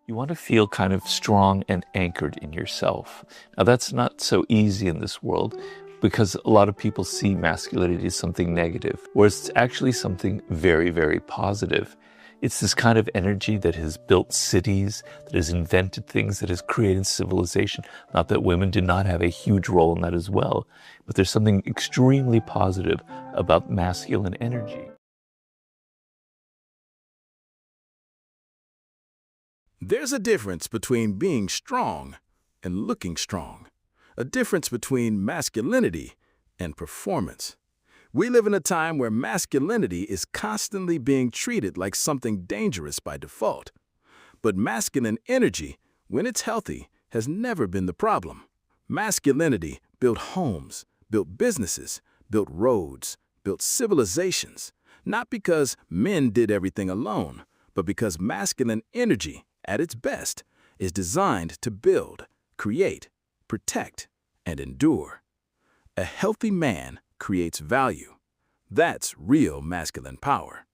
You want to feel kind of strong and anchored in yourself. Now, that's not so easy in this world because a lot of people see masculinity as something negative, whereas it's actually something very, very positive. It's this kind of energy that has built cities, that has invented things, that has created civilization. Not that women did not have a huge role in that as well, but there's something extremely positive about masculine energy. There's a difference between being strong and looking strong, a difference between masculinity and performance. We live in a time where masculinity is constantly being treated like something dangerous by default. But masculine energy, when it's healthy, has never been the problem. Masculinity built homes, built businesses, built roads, built civilizations, not because men did everything alone, but because masculine energy, at its best, is designed to build, create, protect, and endure. A healthy man creates value. That's real masculine power.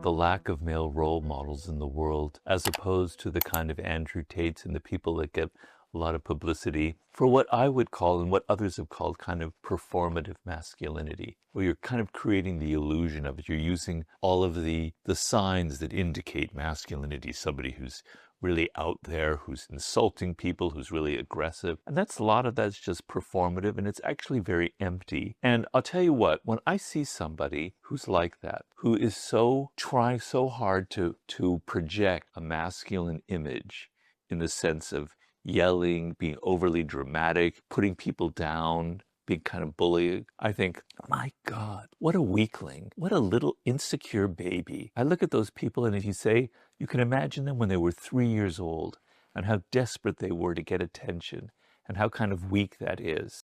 The lack of male role models in the world, as opposed to the kind of Andrew Tates and the people that get a lot of publicity for what I would call and what others have called kind of performative masculinity, where you're kind of creating the illusion of it. You're using all of the signs that indicate masculinity, somebody who's really out there, who's insulting people, who's really aggressive. And that's a lot of that's just performative, and it's actually very empty. And I'll tell you what, when I see somebody who's like that, who is trying so hard to project a masculine image in the sense of yelling, being overly dramatic, putting people down, being kind of bullying, I think, my God, what a weakling, what a little insecure baby. I look at those people, and if you can imagine them when they were 3 years old and how desperate they were to get attention and how kind of weak that is.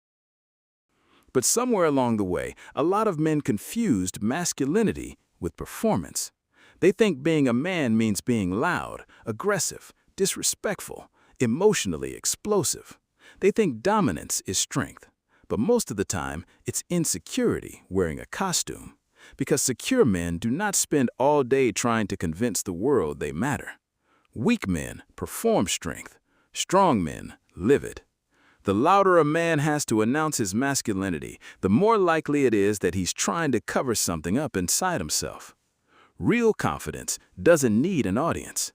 But somewhere along the way, a lot of men confused masculinity with performance. They think being a man means being loud, aggressive, disrespectful, emotionally explosive. They think dominance is strength. But most of the time, it's insecurity wearing a costume. Because secure men do not spend all day trying to convince the world they matter. Weak men perform strength. Strong men live it. The louder a man has to announce his masculinity, the more likely it is that he's trying to cover something up inside himself. Real confidence doesn't need an audience.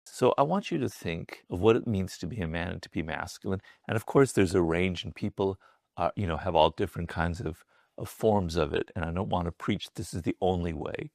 So I want you to think of what it means to be a man and to be masculine. And of course, there's a range, and people have all different kinds of forms of it. And I don't want to preach this is the only way.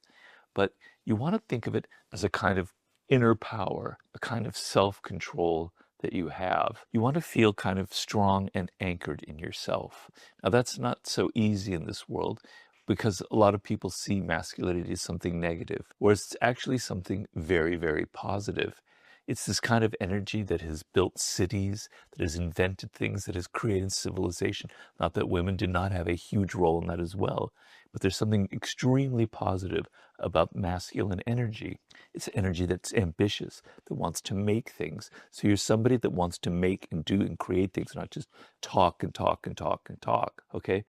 But you want to think of it as a kind of inner power, a kind of self-control that you have. You want to feel kind of strong and anchored in yourself. Now, that's not so easy in this world because a lot of people see masculinity as something negative, whereas it's actually something very, very positive. It's this kind of energy that has built cities, that has invented things, that has created civilization. Not that women did not have a huge role in that as well, but there's something extremely positive about masculine energy. It's energy that's ambitious, that wants to make things. So you're somebody that wants to make and do and create things, not just talk and talk and talk and talk, okay?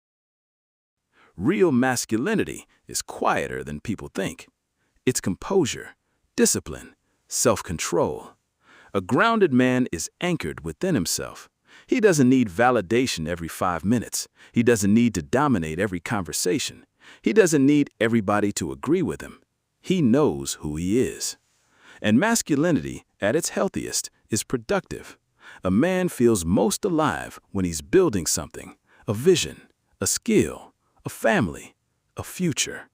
Real masculinity is quieter than people think. It's composure, discipline, self-control. A grounded man is anchored within himself. He doesn't need validation every 5 minutes. He doesn't need to dominate every conversation. He doesn't need everybody to agree with him. He knows who he is. And masculinity, at its healthiest, is productive. A man feels most alive when he's building something, a vision, a skill, a family, a future.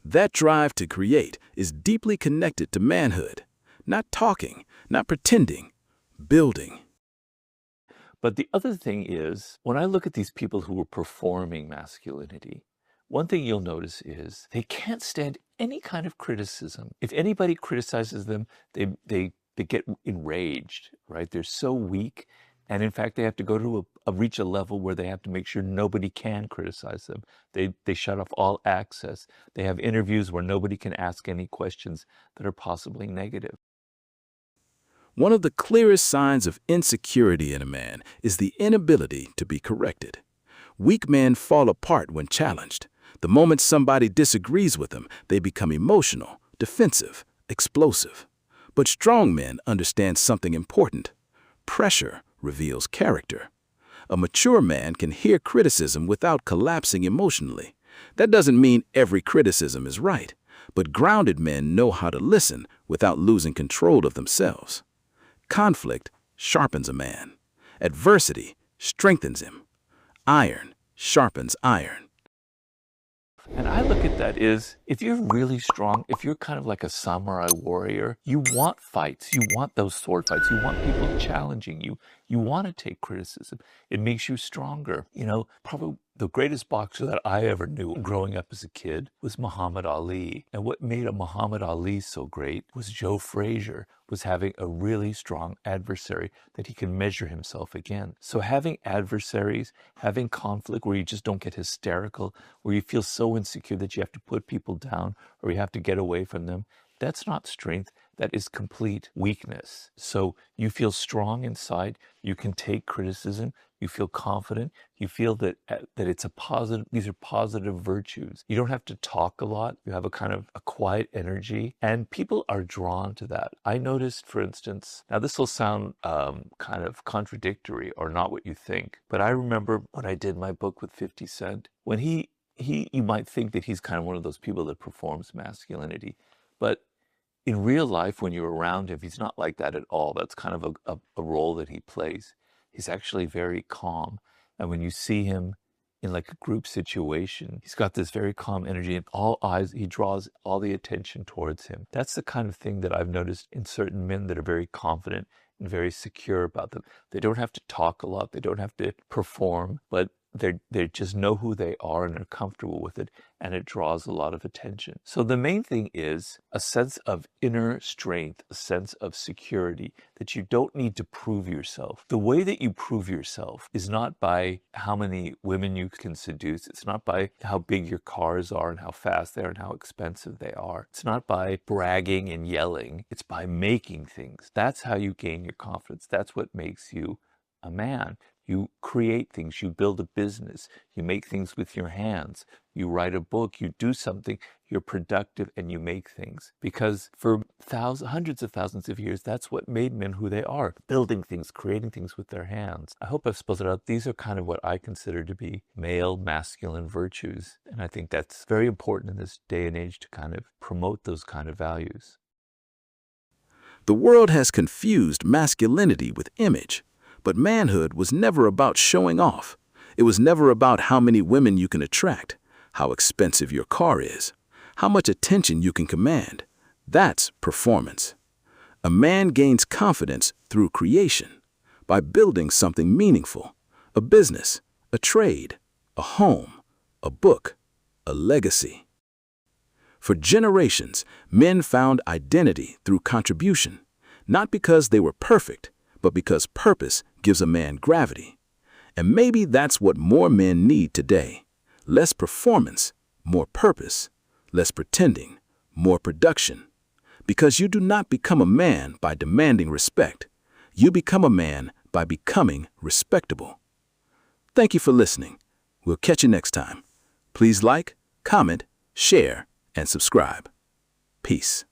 That drive to create is deeply connected to manhood. Not talking, not pretending, building. But the other thing is, when I look at these people who are performing masculinity, one thing you'll notice is they can't stand any kind of criticism. If anybody criticizes them, they get enraged, right? They're so weak. And in fact, they have to go to reach a level where they have to make sure nobody can criticize them. They shut off all access. They have interviews where nobody can ask any questions that are possibly negative. One of the clearest signs of insecurity in a man is the inability to be corrected. Weak men fall apart when challenged. The moment somebody disagrees with them, they become emotional, defensive, explosive. But strong men understand something important. Pressure reveals character. A mature man can hear criticism without collapsing emotionally. That doesn't mean every criticism is right, but grounded men know how to listen without losing control of themselves. Conflict sharpens a man. Adversity strengthens him. Iron sharpens iron. And I look at that is, if you're really strong, if you're kind of like a samurai warrior, you want fights, you want those sword fights, you want people challenging you, you want to take criticism. It makes you stronger. You know, probably the greatest boxer that I ever knew growing up as a kid was Muhammad Ali. And what made a Muhammad Ali so great was Joe Frazier was having a really strong adversary that he can measure himself against. So having adversaries, having conflict where you just don't get hysterical, where you feel so insecure that you have to put people down or you have to get away from them, that's not strength. That is complete weakness. So you feel strong inside. You can take criticism. You feel confident. You feel that it's a positive. These are positive virtues. You don't have to talk a lot. You have a kind of a quiet energy, and people are drawn to that. I noticed, for instance, now this will sound kind of contradictory or not what you think, but I remember when I did my book with 50 Cent, when you might think that he's kind of one of those people that performs masculinity, but in real life, when you're around him, he's not like that at all. That's kind of a role that he plays. He's actually very calm. And when you see him in like a group situation, he's got this very calm energy and all eyes, he draws all the attention towards him. That's the kind of thing that I've noticed in certain men that are very confident and very secure about them. They don't have to talk a lot. They don't have to perform, but they just know who they are and are comfortable with it, and it draws a lot of attention. So the main thing is a sense of inner strength, a sense of security, that you don't need to prove yourself. The way that you prove yourself is not by how many women you can seduce. It's not by how big your cars are and how fast they are and how expensive they are. It's not by bragging and yelling. It's by making things. That's how you gain your confidence. That's what makes you a man. You create things, you build a business, you make things with your hands, you write a book, you do something, you're productive and you make things. Because for hundreds of thousands of years, that's what made men who they are, building things, creating things with their hands. I hope I've spelled it out. These are kind of what I consider to be male, masculine virtues. And I think that's very important in this day and age to kind of promote those kind of values. The world has confused masculinity with image. But manhood was never about showing off. It was never about how many women you can attract, how expensive your car is, how much attention you can command. That's performance. A man gains confidence through creation, by building something meaningful, a business, a trade, a home, a book, a legacy. For generations, men found identity through contribution, not because they were perfect, but because purpose gives a man gravity. And maybe that's what more men need today. Less performance, more purpose. Less pretending, more production. Because you do not become a man by demanding respect. You become a man by becoming respectable. Thank you for listening. We'll catch you next time. Please like, comment, share, and subscribe. Peace.